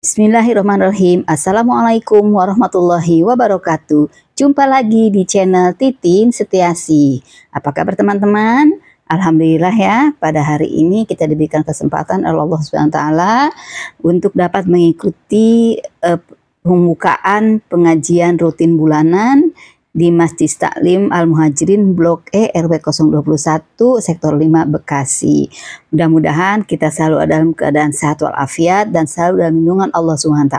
Bismillahirrahmanirrahim. Assalamualaikum warahmatullahi wabarakatuh. Jumpa lagi di channel Titin Setiasi. Apa kabar teman-teman? Alhamdulillah ya, pada hari ini kita diberikan kesempatan oleh Allah SWT untuk dapat mengikuti pembukaan pengajian rutin bulanan di Masjid Taklim Al-Muhajirin Blok E RW 021 Sektor 5 Bekasi. Mudah-mudahan kita selalu dalam keadaan sehat walafiat dan selalu dalam lindungan Allah SWT.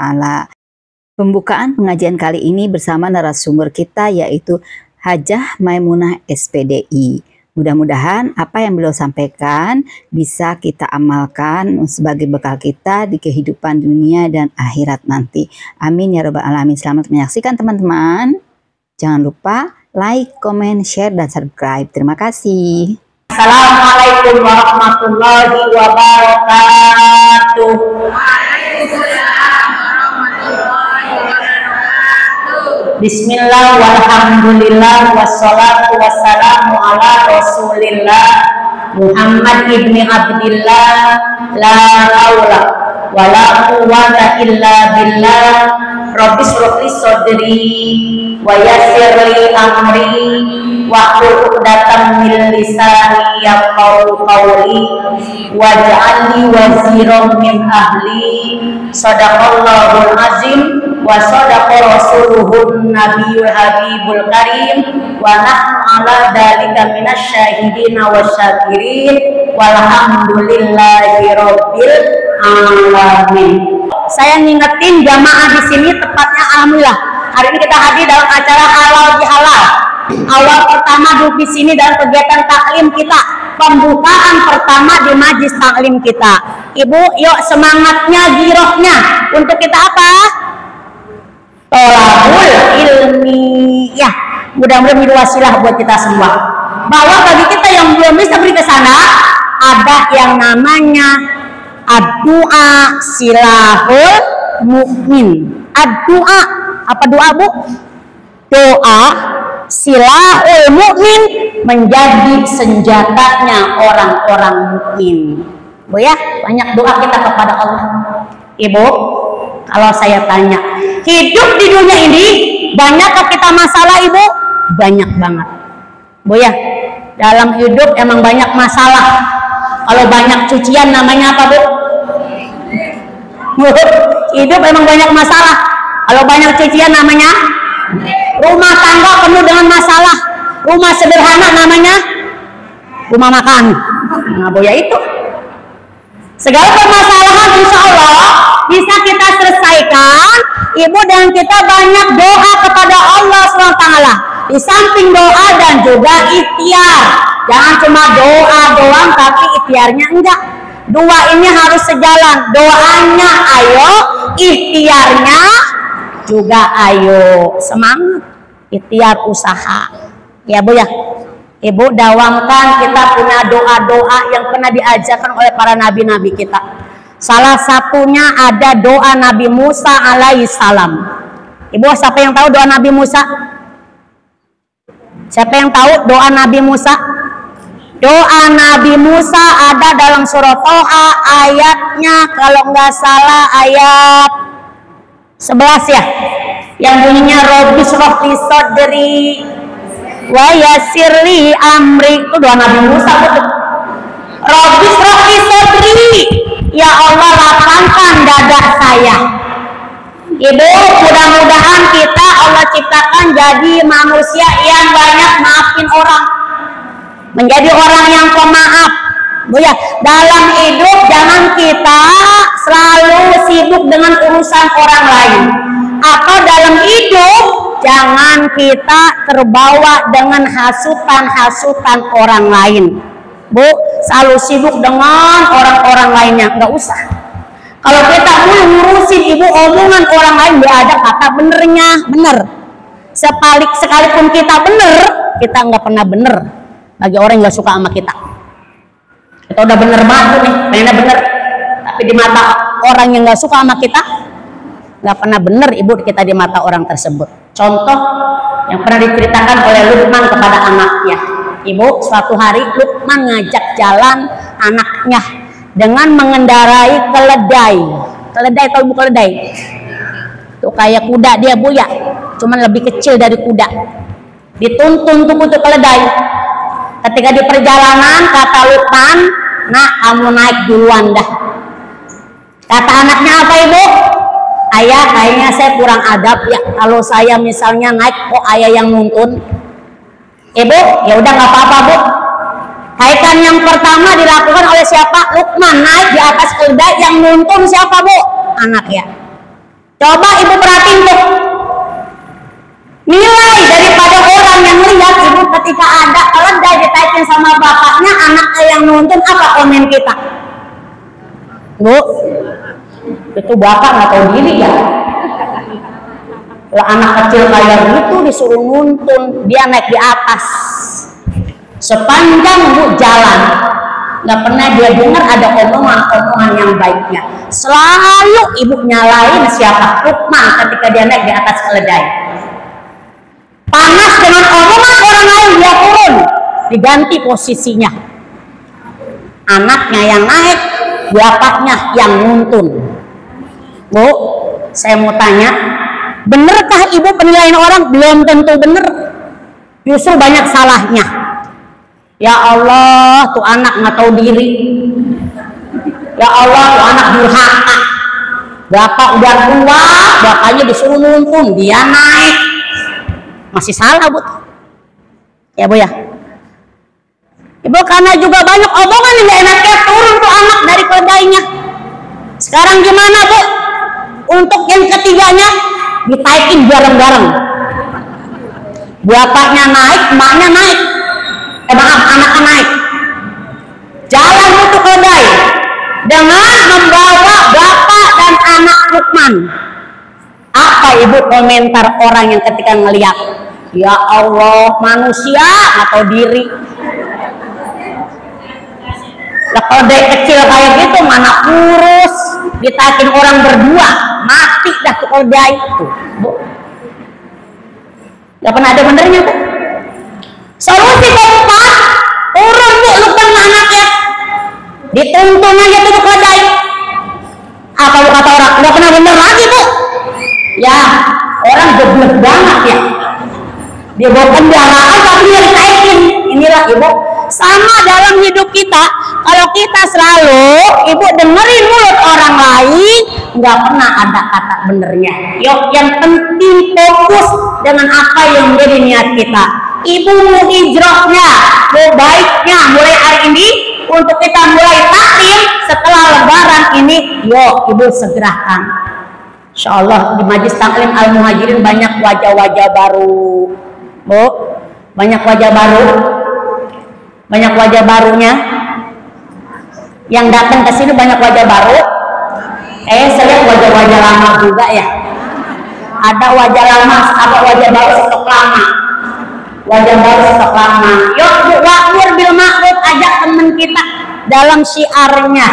Pembukaan pengajian kali ini bersama narasumber kita yaitu Hajah Maimunah SPDI. Mudah-mudahan apa yang beliau sampaikan bisa kita amalkan sebagai bekal kita di kehidupan dunia dan akhirat nanti. Amin ya rabbal alamin. Selamat menyaksikan teman-teman. Jangan lupa like, comment, share, dan subscribe. Terima kasih. Assalamualaikum warahmatullahi wabarakatuh. Bismillah walhamdulillah wassalatu wassalamu ala rasulillah Muhammad ibni Abdillah la haula wala quwwata illa billah. Rabbi shrah li sadri wa yassir li amri wahlul 'uqdatam min lisani yafqahu qawli waj'al li waziran min ahli. Shadaqallahul azim wa sadaqa rasuluhun nabiyul habibul karim wa nahnu ala dzalika minasyahidin wasyakirin walhamdulillahi rabbil alamin. Saya ngingetin jamaah di sini, tepatnya alhamdulillah hari ini kita hadir dalam acara halal bihalal. Awal pertama duduk di sini dalam kegiatan taklim kita, pembukaan pertama di majlis taklim kita. Ibu, yuk semangatnya, girohnya untuk kita apa? Tolabul ilmiyah. Mudah-mudahan menjadi wasilah buat kita semua. Bahwa bagi kita yang belum bisa pergi ke sana, ada yang namanya ad-du'a silahul mu'min. Ad-du'a, apa doa bu? Doa silahul mu'min, menjadi senjatanya orang-orang mukmin. Bu ya, banyak doa kita kepada Allah. Ibu, kalau saya tanya, hidup di dunia ini banyakkah kita masalah ibu? Banyak banget. Bu ya, dalam hidup emang banyak masalah. Kalau banyak cucian namanya apa bu? Hidup memang banyak masalah. Kalau banyak cucian namanya rumah tangga penuh dengan masalah. Rumah sederhana namanya rumah makan. Nah bu ya itu. Segala permasalahan insya Allah bisa kita selesaikan ibu, dan kita banyak doa kepada Allah SWT. Di samping doa dan juga ikhtiar. Jangan cuma doa doang tapi ikhtiarnya enggak. Dua ini harus sejalan. Doanya ayo, ikhtiarnya juga ayo. Semangat, ikhtiar, usaha. Ya bu ya. Ibu dawamkan kita punya doa-doa yang pernah diajarkan oleh para nabi-nabi kita. Salah satunya ada doa Nabi Musa alaihissalam. Ibu, siapa yang tahu doa Nabi Musa? Siapa yang tahu doa Nabi Musa? Doa Nabi Musa ada dalam surah Toha, ayatnya kalau nggak salah ayat 11 ya, yang bunyinya Rabbi shrah li sadri wa yassir li amri. Itu doa Nabi Musa betul. Rabbi shrah li sadri, ya Allah lapangkan dada saya. Ibu, mudah-mudahan kita Allah ciptakan jadi manusia yang banyak maafin orang, menjadi orang yang pemaaf. Bu ya, dalam hidup jangan kita selalu sibuk dengan urusan orang lain, atau dalam hidup jangan kita terbawa dengan hasutan-hasutan orang lain. Bu, selalu sibuk dengan orang-orang lainnya, nggak usah. Kalau kita mau ngurusin ibu omongan orang lain, dia ada kata benernya, bener. Sekalipun kita bener, kita nggak pernah bener bagi orang yang nggak suka sama kita. Kita udah bener banget nih, pengennya bener, tapi di mata orang yang nggak suka sama kita, nggak pernah bener ibu kita di mata orang tersebut. Contoh yang pernah diceritakan oleh Luqman kepada anaknya. Ibu, suatu hari Luqman ngajak jalan anaknya dengan mengendarai keledai. Keledai, tahu ibu keledai? Tuh kayak kuda dia Bu ya, cuman lebih kecil dari kuda. Dituntun tuh keledai. Ketika di perjalanan kata Luqman, "Nak, kamu naik duluan dah." Kata anaknya apa ibu? "Ayah, kayaknya saya kurang adab ya kalau saya misalnya naik kok ayah yang nuntun." Ibu, ya udah nggak apa-apa Bu. Kaitan yang pertama dilakukan oleh siapa? Luqman, naik di atas keledai, yang nuntun siapa Bu? Anak ya. Coba ibu perhatiin tuh. Nilai daripada orang yang lihat ibu ketika ada keledai ditaikin sama bapaknya, anaknya yang nuntun, apa komen kita? Bu, itu bapak nggak tahu diri ya. Lah anak kecil kayak gitu disuruh nuntun, dia naik di atas. Sepanjang Bu jalan, nggak pernah dia dengar ada omongan-omongan yang baiknya. Selalu ibu nyalain siapa? Luqman ketika dia naik di atas keledai. Panas dengan omongan orang lain, dia turun, diganti posisinya. Anaknya yang naik, bapaknya yang nuntun. Bu, saya mau tanya, benerkah ibu penilaian orang? Belum tentu bener, justru banyak salahnya. Ya Allah, tuh anak nggak tahu diri. Ya Allah, tuh anak durhaka. Bapak udah tua, bapaknya disuruh nuntun, dia naik. Masih salah Bu. Ya Bu ya. Ibu, karena juga banyak omongan yang gak enaknya, turun tuh anak dari keledainya. Sekarang gimana Bu? Untuk yang ketiganya ditaikin bareng-bareng. Bapaknya naik, emaknya naik. Anaknya naik. Jalan untuk keledai dengan membawa bapak dan anak Luqman. Apa ibu komentar orang yang ketika ngeliat? Ya Allah, manusia atau diri? Lah keledai kecil kayak gitu mana kurus, ditaikin orang berdua, mati dah tuh keledai tuh. Bu, gak pernah ada benernya Bu. Solusi keempat, turun Bu Luqman anaknya, dituntun aja tuh keledai. Apa Bu kata orang? Gak pernah bener lagi Bu. Ya, orang geblek banget ya. Dia bawa kendaraan tapi dia ditaikin. Inilah ibu, sama dalam hidup kita. Kalau kita selalu ibu dengerin mulut orang lain, nggak pernah ada kata benernya. Yuk, yang penting fokus dengan apa yang menjadi niat kita. Ibu mau hijrahnya, mau baiknya mulai hari ini untuk kita mulai taklim setelah Lebaran ini. Yuk, ibu segerakan. Insya Allah di Majelis Taklim Al Muhajirin banyak wajah-wajah baru, Bu, banyak wajah baru, banyak wajah barunya. Yang datang ke sini banyak wajah baru. Saya lihat wajah-wajah lama juga ya. Ada wajah lama, ada wajah baru stok lama. Wajah baru stok lama. Yuk Bu, wa'mur bil ma'ruf, ajak teman kita dalam syiarnya.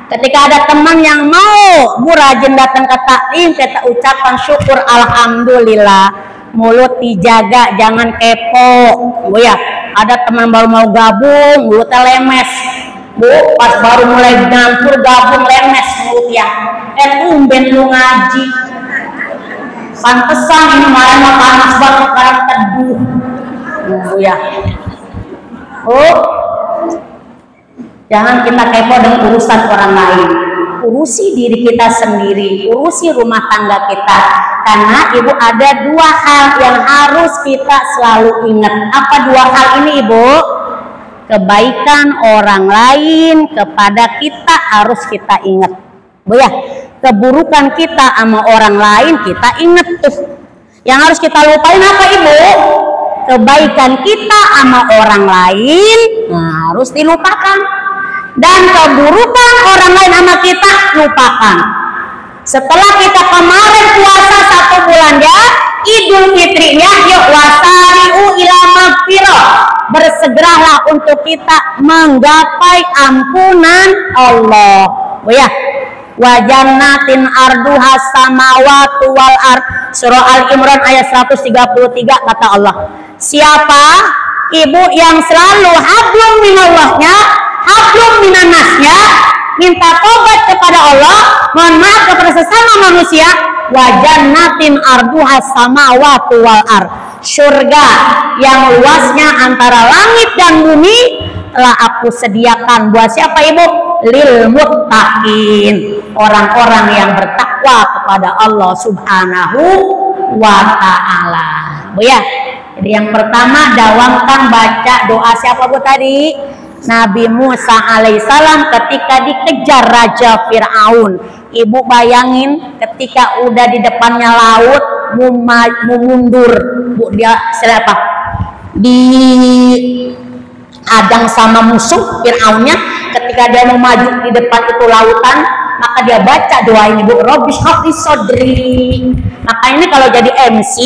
Ketika ada teman yang mau Bu rajin datang ke taklim, kita ucapkan syukur alhamdulillah. Mulut dijaga, jangan kepo. Bu ya, ada teman baru mau gabung, mulutnya lemes. Bu, pas baru mulai ngampur gabung lemes mulutnya. Tumben lu ngaji. Pantesan ini malam panas banget sekarang teduh. Bu ya. Bu, jangan kita kepo dengan urusan orang lain. Urusi diri kita sendiri, urusi rumah tangga kita. Karena ibu ada dua hal yang harus kita selalu ingat. Apa dua hal ini ibu? Kebaikan orang lain kepada kita harus kita ingat. Bu ya, keburukan kita sama orang lain kita ingat tuh. Yang harus kita lupain apa ibu? Kebaikan kita sama orang lain harus dilupakan. Dan keburukan orang lain sama kita lupakan. Setelah kita kemarin puasa 1 bulan ya, Idul Fitrinya, yuk wasari'u ila magfirah, bersegeralah untuk kita menggapai ampunan Allah. Oh ya, wa jannatin arduha samawati wal ard, surah Al-Imran ayat 133 kata Allah. Siapa ibu yang selalu hablum minallahnya, hablum minannasnya, minta tobat kepada Allah, mohon maaf kepada sesama manusia. Wa jannatin arduha samawati wal ard, surga yang luasnya antara langit dan bumi telah aku sediakan buat siapa ibu? Lil muttaqin, orang-orang yang bertakwa kepada Allah Subhanahu wa ta'ala. Bu ya, jadi yang pertama dawamkan baca doa siapa bu tadi? Nabi Musa alaihissalam ketika dikejar Raja Fir'aun. Ibu bayangin ketika udah di depannya laut, mau mundur, bu dia siapa? Dihadang sama musuh Fir'aunnya. Ketika dia mau maju di depan itu lautan, maka dia baca doa ini bu, Robbi shrah li sadri. Maka ini kalau jadi MC,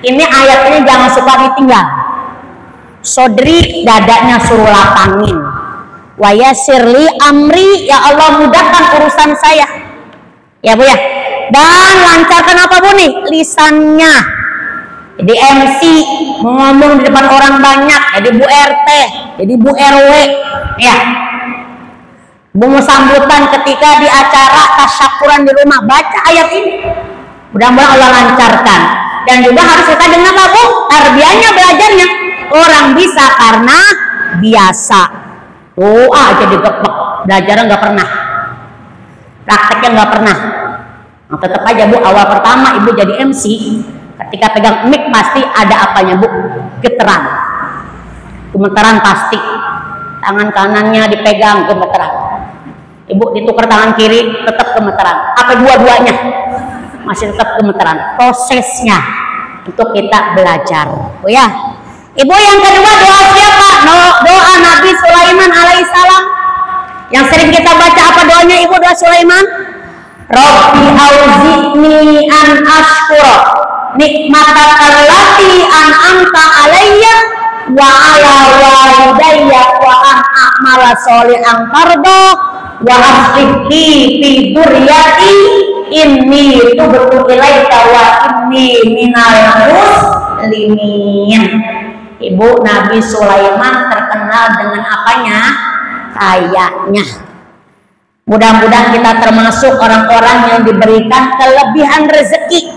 ini ayatnya jangan suka ditinggal. Sodri, dadanya suruh lapangin. Wa yassirli amri, ya Allah mudahkan urusan saya. Ya bu ya. Dan lancarkan apa bu nih? Lisannya. Jadi MC mau ngomong di depan orang banyak, jadi Bu RT, jadi Bu RW, ya. Bu mau sambutan ketika di acara tasyakuran di rumah, baca ayat ini. Mudah-mudahan Allah lancarkan. Dan juga harus kita dengar apa bu? Tarbiyahnya, belajarnya. Orang bisa karena biasa. Doa jadi gepek, belajarnya nggak pernah, prakteknya nggak pernah. Nah, tetap aja bu, awal pertama ibu jadi MC, ketika pegang mic pasti ada apanya bu? Gemeteran pasti. Tangan kanannya dipegang, gemeteran. Ibu ditukar tangan kiri, tetap gemeteran. Apa dua-duanya? Masih tetap gemeteran. Prosesnya untuk kita belajar. Oh ya. Ibu yang kedua doa siapa? Doa Nabi Sulaiman alaihissalam. Yang sering kita baca apa doanya ibu? Doa Sulaiman. Rabbi auzi'ni an ashkura nikmataka allati an'amta alayya wa ala walidayya wa an a'mala sholihan tarda wa aslih fi dzurriyyati inni tubtu ilaika wa inni minal muslimin. Ibu, Nabi Sulaiman terkenal dengan apanya? Kayanya. Mudah-mudahan kita termasuk orang-orang yang diberikan kelebihan rezeki.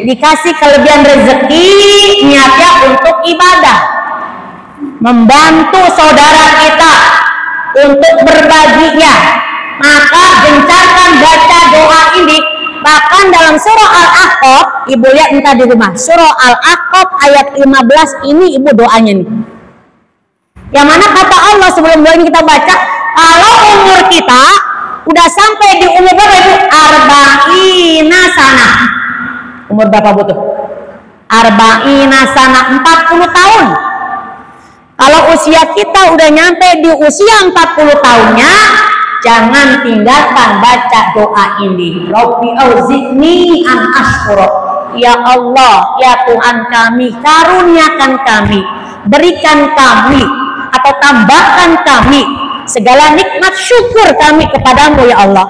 Dikasih kelebihan rezeki, niatnya untuk ibadah, membantu saudara kita untuk berbaginya. Maka gencarkan baca doa ini. Bahkan dalam surah Al-Ahqaf, ibu lihat entah di rumah, surah Al-Ahqaf ayat 15 ini ibu doanya nih. Yang mana kata Allah sebelum doa ini kita baca, kalau umur kita udah sampai di umur berapa ibu? Arba'ina sana. Umur berapa bu tuh? Arba'ina sana, 40 tahun. Kalau usia kita udah nyampe di usia 40 tahunnya, jangan tinggalkan baca doa ini. Rabbi auzi'ni an ashkura. Ya Allah, ya Tuhan kami, karuniakan kami, berikan kami atau tambahkan kami segala nikmat syukur kami kepadamu ya Allah.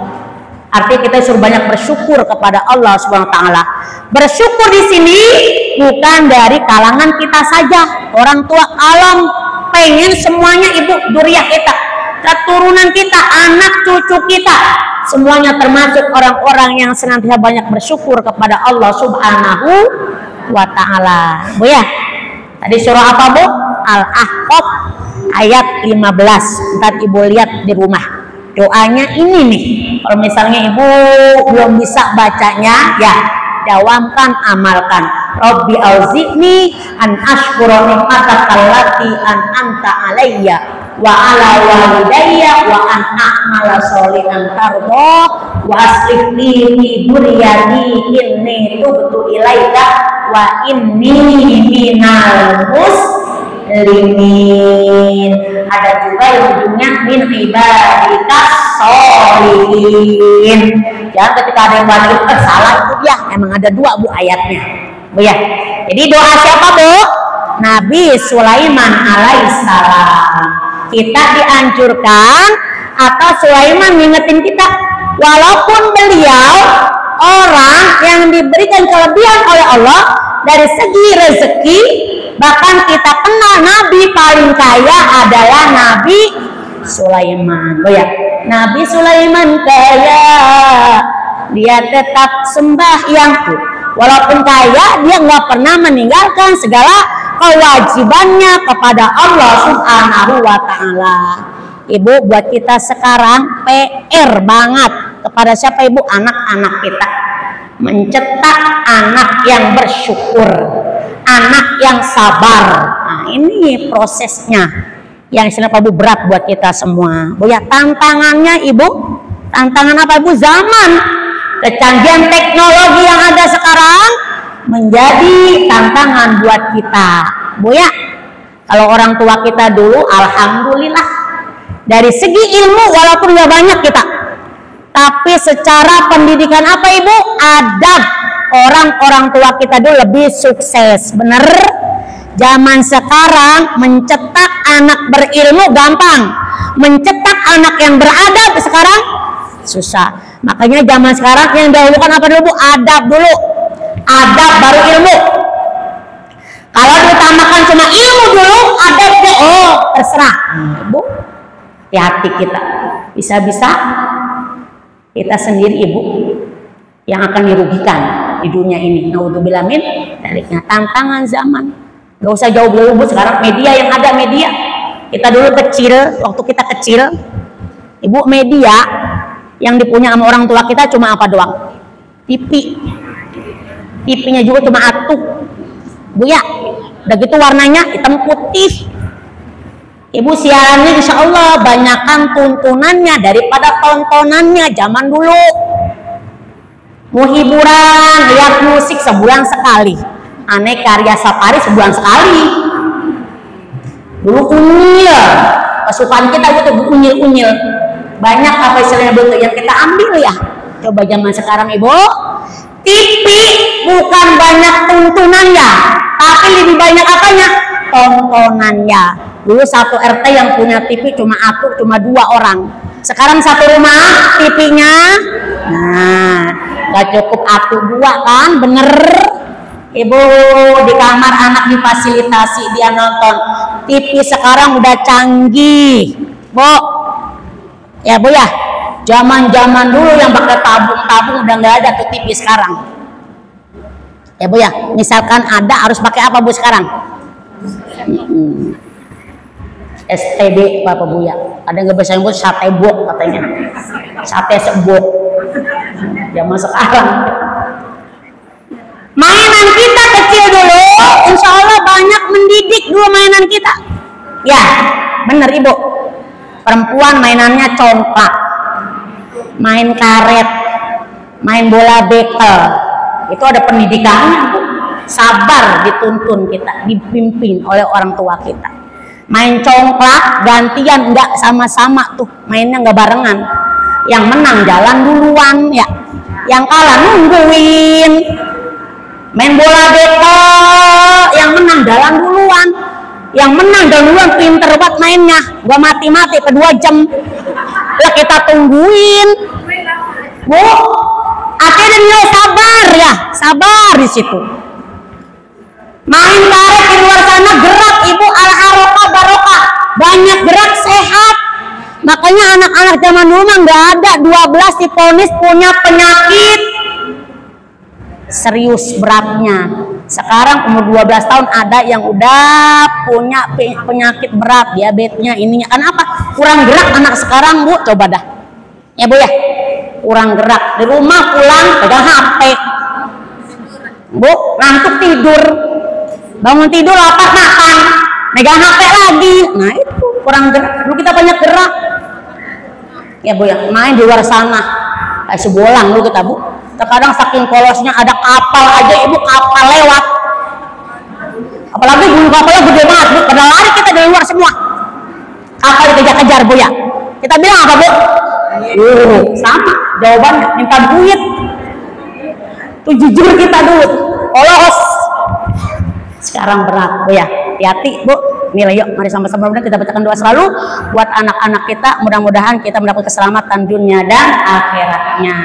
Artinya kita suruh banyak bersyukur kepada Allah Subhanahu wa taala. Bersyukur di sini bukan dari kalangan kita saja, orang tua alam pengen semuanya ibu dzurriyyah kita, keturunan kita, anak cucu kita, semuanya termasuk orang-orang yang senantiasa banyak bersyukur kepada Allah Subhanahu wa taala. Bu ya. Tadi surah apa bu? Al-Ahqaf ayat 15. Ntar ibu lihat di rumah. Doanya ini nih. Kalau misalnya ibu belum bisa bacanya, ya dawamkan, amalkan. Rabbi auzi'ni an ashkura nikmataka allati an'amta alayya wa ala walidayya wa an a'mala sholihan tarda wa aslih li fi dzurriyyati inni tubtu ilaika wa inni minal muslimin. Ada juga yang ujungnya min ibadika sholihin. Jangan ketika ada yang balik salah itu dia. Emang ada dua bu ayatnya. Bu ya. Jadi doa siapa bu? Nabi Sulaiman alaihissalam. Kita dianjurkan atau Sulaiman ngingetin kita, walaupun beliau orang yang diberikan kelebihan oleh Allah dari segi rezeki, bahkan kita kenal Nabi paling kaya adalah Nabi Sulaiman. Oh ya, Nabi Sulaiman kaya, dia tetap sembahyang. Walaupun kaya, dia nggak pernah meninggalkan segala kewajibannya kepada Allah Subhanahu wa Ta'ala. Ibu, buat kita sekarang PR banget kepada siapa ibu? Anak-anak kita. Mencetak anak yang bersyukur, anak yang sabar. Nah, ini prosesnya yang istilahnya Bu berat buat kita semua. Bu ya, tantangannya ibu, tantangan apa ibu? Zaman kecanggihan teknologi yang ada sekarang menjadi tantangan buat kita. Bu ya, kalau orang tua kita dulu alhamdulillah dari segi ilmu walaupun gak banyak kita, tapi secara pendidikan apa ibu? Adab. Orang-orang tua kita dulu lebih sukses, bener? Zaman sekarang mencetak anak berilmu gampang, mencetak anak yang beradab sekarang susah. Makanya zaman sekarang yang dahulukan apa dulu bu? Adab dulu, adab baru ilmu. Kalau diutamakan cuma ilmu dulu, adabnya oh terserah. Bu, hati-hati kita, bisa-bisa kita sendiri ibu yang akan dirugikan di dunia ini. Naudzubillah min daliknya. Tantangan zaman. Gak usah jauh-jauh bu, sekarang media yang ada media. Kita dulu kecil, waktu kita kecil, ibu media yang dipunya sama orang tua kita cuma apa doang? TV. TV-nya juga cuma atuh. Bu ya, udah gitu warnanya hitam putih. Ibu siarannya insya Allah banyakan tuntunannya daripada tontonannya zaman dulu. Mau hiburan, lihat musik sebulan sekali. Aneh karya safari sebulan sekali. Dulu unyil, kesukaan kita itu unyil-unyil. Banyak apa istilahnya betul yang kita ambil ya. Coba zaman sekarang ibu, TV bukan banyak tuntunannya, tapi lebih banyak apanya? Tontonannya. Dulu satu RT yang punya TV cuma aku, cuma 2 orang. Sekarang satu rumah TV-nya, nah gak cukup aku 2 kan, bener? Ibu di kamar anak difasilitasi dia nonton. TV sekarang udah canggih, bu. Ya bu ya, zaman-zaman dulu yang pakai tabung-tabung udah nggak ada tuh TV sekarang. Ya bu ya, misalkan ada harus pakai apa bu sekarang? STD Bapak Bu ya. Ada nggak bisa nyebut sate bok katanya. Sate sebok. Zaman sekarang. Mainan kita kecil dulu, insya Allah banyak mendidik dulu mainan kita. Ya, bener ibu. Perempuan mainannya congklak, main karet, main bola bekel. Itu ada pendidikannya bu. Sabar dituntun kita, dipimpin oleh orang tua kita. Main congklak gantian, nggak sama-sama tuh mainnya, nggak barengan. Yang menang jalan duluan ya, yang kalah nungguin. Main bola bekel, yang menang jalan duluan. Yang menang jalan duluan pinter banget mainnya, gua mati-mati ke 2 jam. Lah kita tungguin. Bu, akhirnya dia sabar ya, sabar di situ. Main karet di luar sana gerak ibu, al-harokah barokah, banyak gerak sehat. Makanya anak-anak zaman dulu mah nggak ada 12 diponis punya penyakit serius beratnya. Sekarang umur 12 tahun ada yang udah punya penyakit berat, diabetesnya ininya. Kenapa? Kurang gerak anak sekarang bu, coba dah. Ya bu ya, kurang gerak. Di rumah pulang pegang HP. Bu, ngantuk tidur. Bangun tidur lapar makan, megang HP lagi. Nah itu kurang gerak. Dulu kita banyak gerak. Ya bu ya, main di luar sana. Kayak sebolang dulu kita bu. Terkadang saking kolosnya ada kapal aja ibu, kapal lewat. Apalagi bunyi kapalnya gede banget bu. Pada lari kita dari luar semua. Kapal dikejar-kejar bu ya. Kita bilang apa bu? Sama jawabannya, minta duit. Tuh jujur kita dulu. Polos. Sekarang berat bu ya, hati-hati bu. Inilah yuk, mari sama-sama kita bacakan doa selalu buat anak-anak kita. Mudah-mudahan kita mendapat keselamatan dunia dan akhiratnya.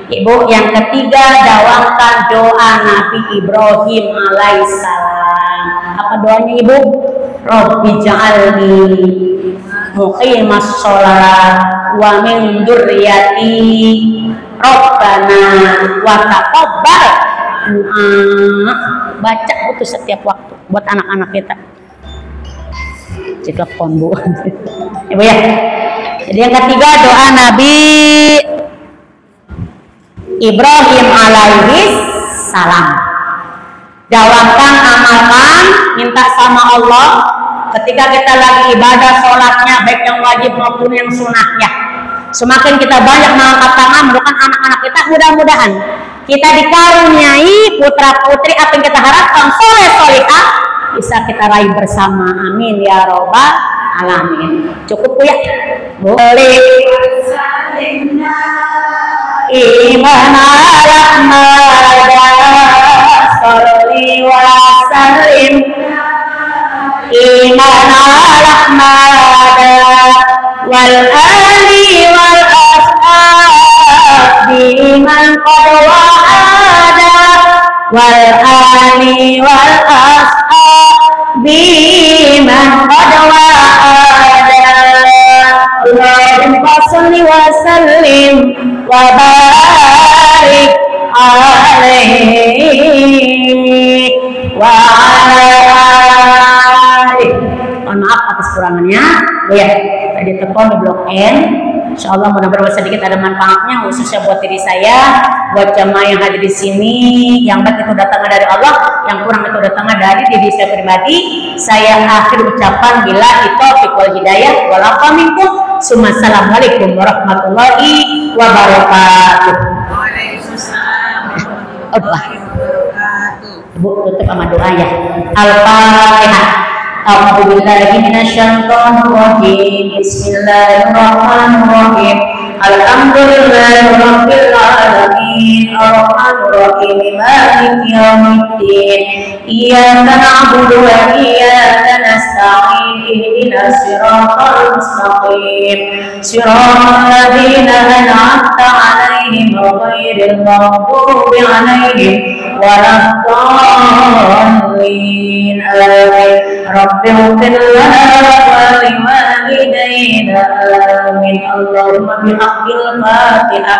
Ibu, yang ketiga, dawakan doa Nabi Ibrahim alaihissalam. Apa doanya ibu? Rabbi ja'alni muqimas sholat wa min dzurriyyati Rabbana wa taqabbal. Baca itu setiap waktu buat anak-anak kita. Jika kombo. Ibu ya. Jadi yang ketiga doa Nabi Ibrahim alaihi salam. Jalankan, amalkan, minta sama Allah ketika kita lagi ibadah sholatnya, baik yang wajib maupun yang sunnahnya. Semakin kita banyak mengangkat tangan, mendoakan anak-anak kita, mudah-mudahan kita dikaruniai putra putri apa yang kita harapkan, soleh solihah, bisa kita raih bersama. Amin ya robbal alamin. Cukup ya. Boleh. Iman ala sholli wa sallim. Iman ala wal ali wal ashab biman qad wa'ada wal ali wal ashab biman qad wa'ada. Allahumma sholli wa sallim wa barik alaihi wa ala alihi. Mohon maaf atas kurangannya. Ya, tadi telepon di blok N. Insyaallah mudah-mudahan sedikit ada manfaatnya, khususnya buat diri saya, buat jamaah yang hadir di sini. Yang baik itu datangnya dari Allah, yang kurang itu datangnya dari diri saya pribadi. Saya akhir ucapan bila taufiq wal hidayah wal afa minkum. Assalamualaikum warahmatullahi wabarakatuh. Waalaikumsalam. Ibu tutup sama doa ya. Al-Fatihah. A'udzu billahi minasyaitonir rajim. Bismillahirrahmanirrahim. Alhamdulillahirabbil alamin. Arrahmanir rahim. Maliki yaumiddin. Iyyaka na'budu wa iyyaka nasta'in. Ihdinas siratal mustaqim. Siratal ladzina an'amta 'alaihim ghairil maghdubi 'alaihim waladdallin. Amin. Rabbi ighfir lana wa liwalidayna. Amin. Allahumma bihaqqil Fatihah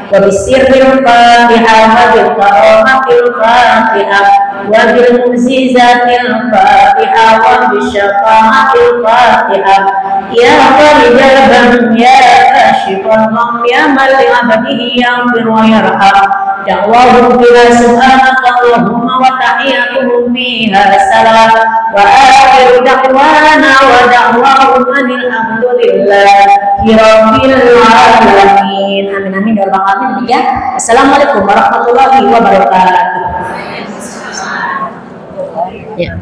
wa bisirril Fatihah wa bil karamatil Fatihah wa bil mu'jizatil Fatihah wa bisyafa'atil Fatihah. Ya farijal gham ya kashifal gham ya man li 'abdihi yaghfir wa yarham. Da'wahum fiha subhanaka Allahumma wa tahiyyatuhum fiha salam wa akhiru da'wana wa da'wahum alhamdulillahi rabbil alamin. Amin amin ya rabbal alamin. Assalamualaikum warahmatullahi wabarakatuh. Ya.